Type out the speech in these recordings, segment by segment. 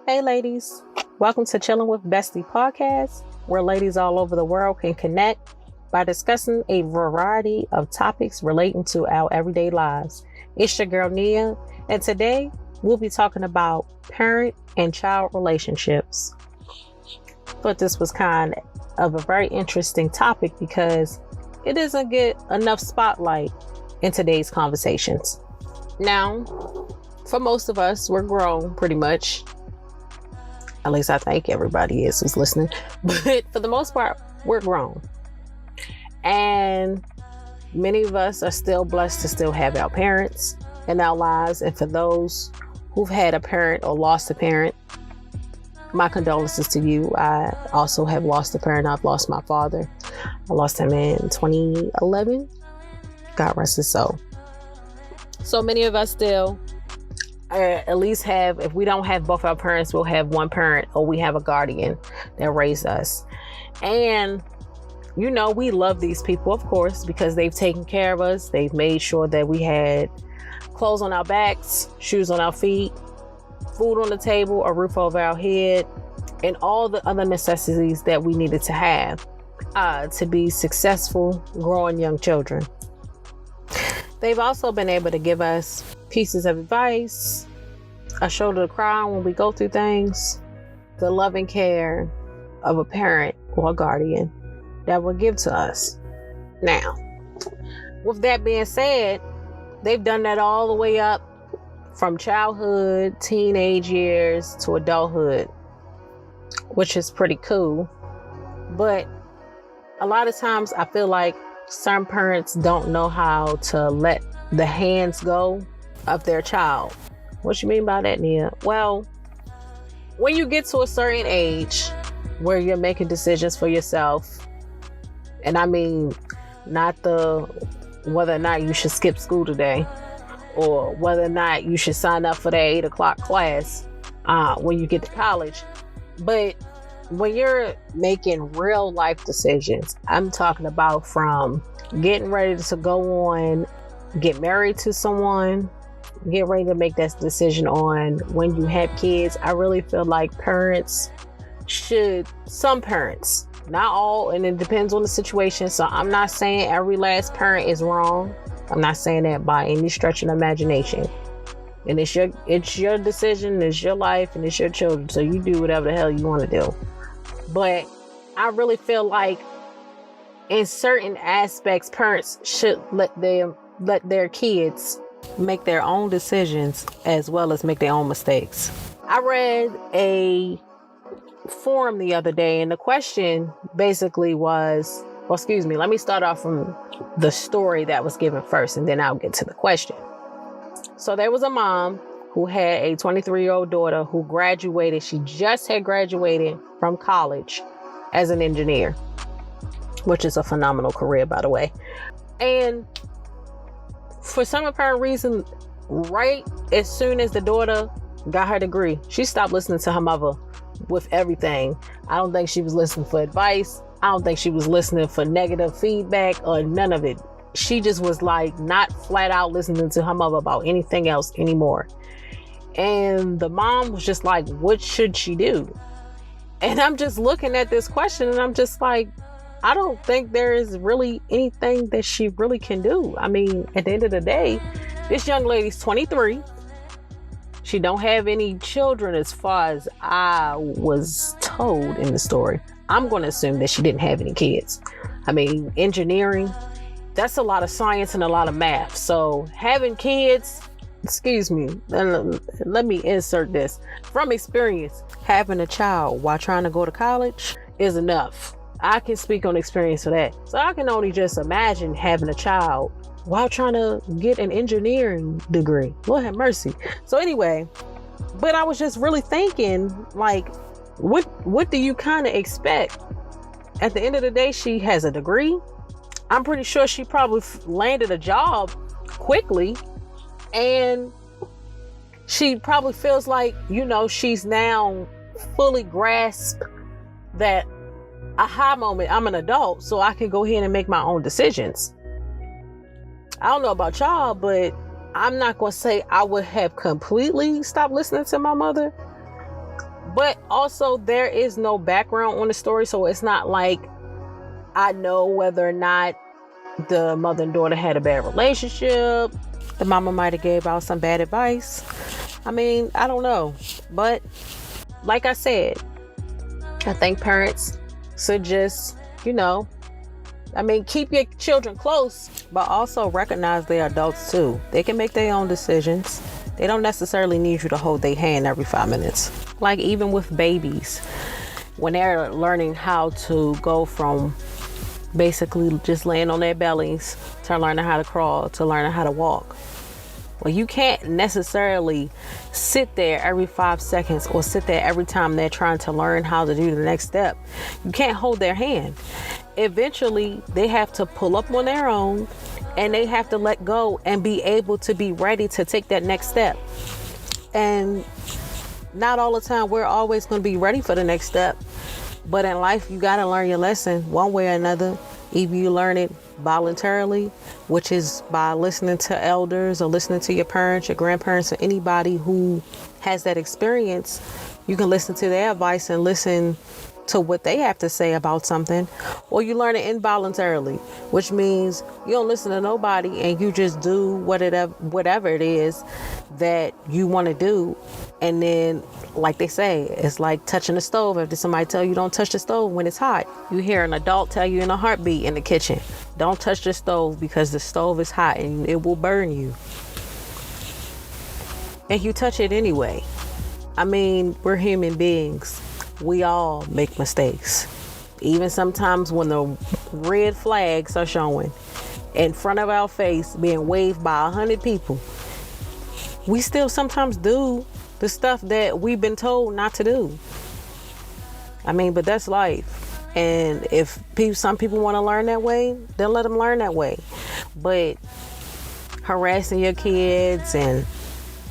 Hey ladies, welcome to Chillin with Bestie Podcast, where ladies all over the world can connect by discussing a variety of topics relating to our everyday lives. It's your girl Nia, and today we'll be talking about parent and child relationships. But this was kind of a very interesting topic because it doesn't get enough spotlight in today's conversations. Now, for most of us, we're grown pretty much. At least I think everybody is who's listening. But for the most part, we're grown. And many of us are still blessed to still have our parents in our lives. And for those who've had a parent or lost a parent, my condolences to you. I also have lost a parent. I've lost my father. I lost him in 2011. God rest his soul. So many of us still at least have, if we don't have both our parents, we'll have one parent or we have a guardian that raised us. And, you know, we love these people, of course, because they've taken care of us. They've made sure that we had clothes on our backs, shoes on our feet, food on the table, a roof over our head, and all the other necessities that we needed to have to be successful, growing young children. They've also been able to give us pieces of advice, a shoulder to cry on when we go through things, the loving care of a parent or a guardian that will give to us. Now, with that being said, they've done that all the way up from childhood, teenage years to adulthood, which is pretty cool. But a lot of times I feel like some parents don't know how to let the hands go of their child. What you mean by that, Nia? Well, when you get to a certain age where you're making decisions for yourself, and I mean not the whether or not you should skip school today or whether or not you should sign up for the 8 o'clock class when you get to college, but when you're making real life decisions, I'm talking about from getting ready to go on, get married to someone, get ready to make that decision on when you have kids. I really feel like some parents, not all, and it depends on the situation. So I'm not saying every last parent is wrong. I'm not saying that by any stretch of the imagination. And it's your decision, it's your life, and it's your children. So you do whatever the hell you want to do. But I really feel like in certain aspects, parents should let their kids make their own decisions as well as make their own mistakes. I read a forum the other day, and the question basically was, let me start off from the story that was given first, and then I'll get to the question. So there was a mom who had a 23-year-old daughter who graduated. She just had graduated from college as an engineer, which is a phenomenal career, by the way. And for some apparent reason, right as soon as the daughter got her degree, she stopped listening to her mother with everything. I don't think she was listening for advice. I don't think she was listening for negative feedback or none of it. She just was like not flat out listening to her mother about anything else anymore. And the mom was just like, what should she do? And I'm just looking at this question and I'm just like, I don't think there is really anything that she really can do. I mean, at the end of the day, this young lady's 23. She don't have any children as far as I was told in the story. I'm going to assume that she didn't have any kids. I mean, engineering, that's a lot of science and a lot of math. So having kids, let me insert this. From experience, having a child while trying to go to college is enough. I can speak on experience for that. So I can only just imagine having a child while trying to get an engineering degree. Lord have mercy. So anyway, but I was just really thinking, like, what do you kind of expect? At the end of the day, she has a degree. I'm pretty sure she probably landed a job quickly. And she probably feels like, you know, she's now fully grasped that aha moment. I'm an adult, so I can go ahead and make my own decisions. I don't know about y'all, but I'm not going to say I would have completely stopped listening to my mother. But also, there is no background on the story, so it's not like I know whether or not the mother and daughter had a bad relationship. The mama might have gave out some bad advice. I mean, I don't know. But like I said, I think parents should just, keep your children close, but also recognize they're adults too. They can make their own decisions. They don't necessarily need you to hold their hand every 5 minutes. Like even with babies, when they're learning how to go from basically just laying on their bellies to learning how to crawl, to learning how to walk. Well, you can't necessarily sit there every 5 seconds or sit there every time they're trying to learn how to do the next step. You can't hold their hand. Eventually, they have to pull up on their own, and they have to let go and be able to be ready to take that next step. And not all the time we're always going to be ready for the next step. But in life, you got to learn your lesson one way or another. Either you learn it voluntarily, which is by listening to elders or listening to your parents, your grandparents, or anybody who has that experience. You can listen to their advice and listen to what they have to say about something, or you learn it involuntarily, which means you don't listen to nobody and you just do whatever it is that you want to do. And then, like they say, it's like touching the stove. If somebody tell you don't touch the stove when it's hot, you hear an adult tell you in a heartbeat in the kitchen, don't touch the stove because the stove is hot and it will burn you. And you touch it anyway. I mean, we're human beings. We all make mistakes. Even sometimes when the red flags are showing in front of our face, being waved by 100 people, we still sometimes do the stuff that we've been told not to do. I mean, but that's life. And if some people want to learn that way, then let them learn that way. But harassing your kids and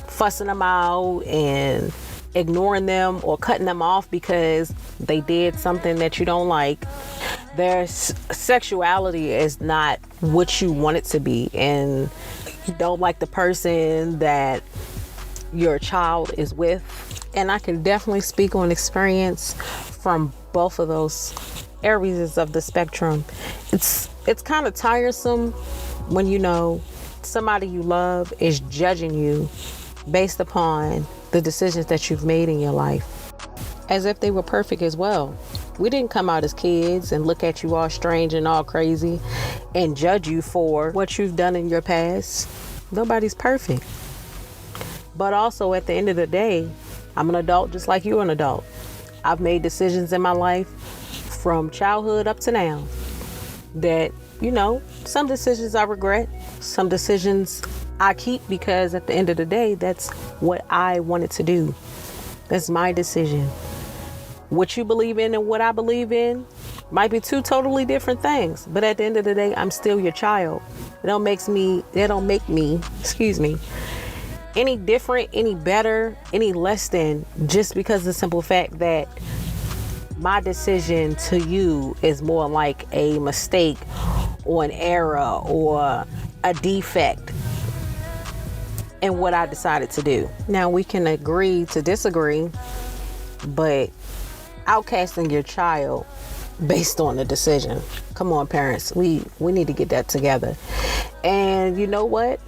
fussing them out and ignoring them or cutting them off because they did something that you don't like, their sexuality is not what you want it to be, and you don't like the person that your child is with. And I can definitely speak on experience from both of those areas of the spectrum. It's kind of tiresome when somebody you love is judging you based upon the decisions that you've made in your life, as if they were perfect as well. We didn't come out as kids and look at you all strange and all crazy and judge you for what you've done in your past. Nobody's perfect. But also at the end of the day, I'm an adult just like you're an adult. I've made decisions in my life from childhood up to now that, some decisions I regret, some decisions I keep because at the end of the day, that's what I wanted to do. That's my decision. What you believe in and what I believe in might be two totally different things. But at the end of the day, I'm still your child. It don't make me, any different, any better, any less than, just because of the simple fact that my decision to you is more like a mistake or an error or a defect in what I decided to do. Now we can agree to disagree, but outcasting your child based on the decision. Come on, parents. We need to get that together. And you know what?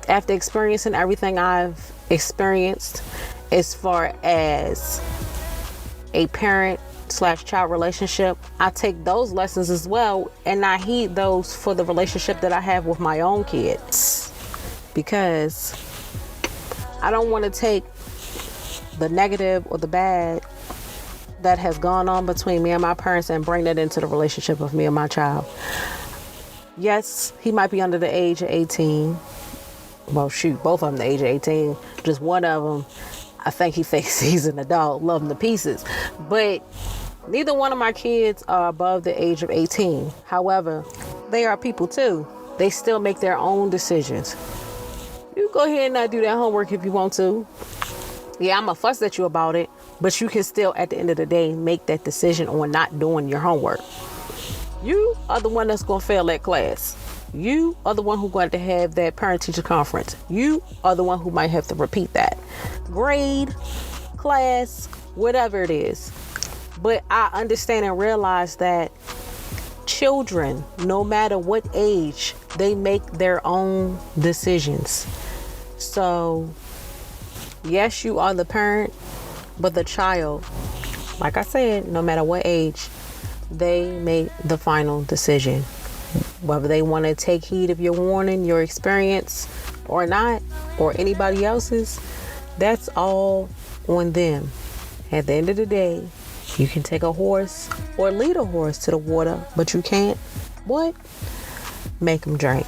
After experiencing everything I've experienced as far as a parent/child relationship, I take those lessons as well, and I heed those for the relationship that I have with my own kids. Because I don't want to take the negative or the bad that has gone on between me and my parents and bring that into the relationship of me and my child. Yes, he might be under the age of 18. Well, shoot, both of them the age of 18. Just one of them, I think he thinks he's an adult, love him to pieces. But neither one of my kids are above the age of 18. However, they are people too. They still make their own decisions. You go ahead and not do that homework if you want to. Yeah, I'm going to fuss at you about it, but you can still, at the end of the day, make that decision on not doing your homework. You are the one that's going to fail that class. You are the one who's going to have that parent-teacher conference. You are the one who might have to repeat that grade, class, whatever it is. But I understand and realize that children, no matter what age, they make their own decisions. So, yes, you are the parent, but the child, like I said, no matter what age, they make the final decision. Whether they want to take heed of your warning, your experience, or not, or anybody else's, that's all on them. At the end of the day, you can take a horse or lead a horse to the water, but you can't, what? Make them drink.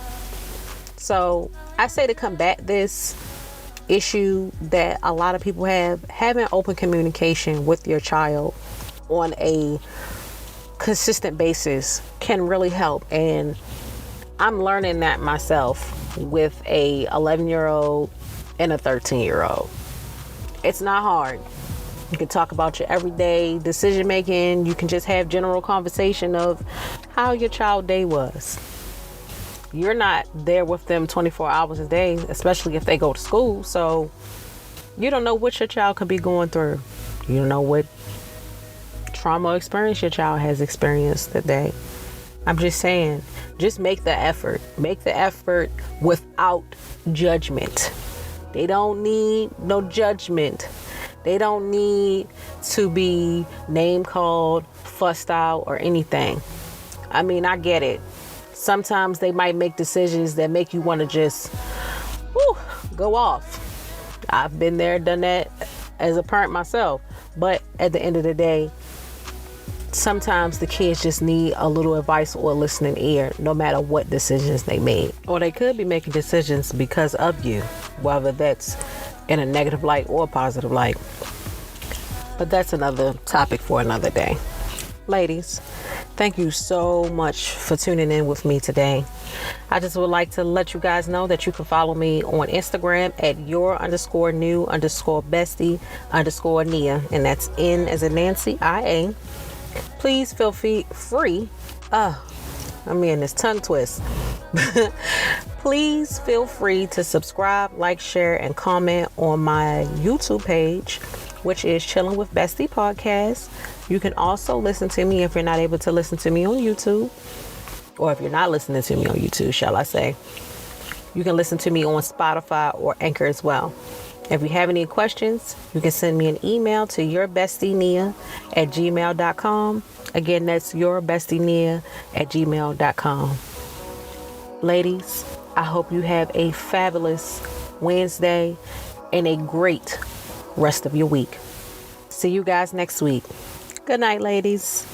So I say to combat this issue that a lot of people have, having open communication with your child on a consistent basis can really help. And I'm learning that myself with a 11-year-old and a 13-year-old. It's not hard. You can talk about your everyday decision making. You can just have general conversation of how your child day was. You're not there with them 24 hours a day, especially if they go to school. So you don't know what your child could be going through. You don't know what trauma experience your child has experienced that day. I'm just saying, just make the effort. Make the effort without judgment. They don't need no judgment. They don't need to be name called, fussed out, or anything. I mean, I get it. Sometimes they might make decisions that make you want to just go off. I've been there, done that as a parent myself. But at the end of the day, sometimes the kids just need a little advice or a listening ear, no matter what decisions they made. Or they could be making decisions because of you, whether that's in a negative light or a positive light. But that's another topic for another day. Ladies, thank you so much for tuning in with me today. I just would like to let you guys know that you can follow me on Instagram at your_new_bestie_Nia, and that's N as in Nancy, IA. Please feel free. I'm in this tongue twist. Please feel free to subscribe, like, share, and comment on my YouTube page, which is Chillin with Bestie Podcast. You can also listen to me if you're not able to listen to me on YouTube, or if you're not listening to me on YouTube, shall I say. You can listen to me on Spotify or Anchor as well. If you have any questions, you can send me an email to yourbestienia@gmail.com. Again, that's yourbestienia@gmail.com. Ladies, I hope you have a fabulous Wednesday and a great rest of your week. See you guys next week. Good night, ladies.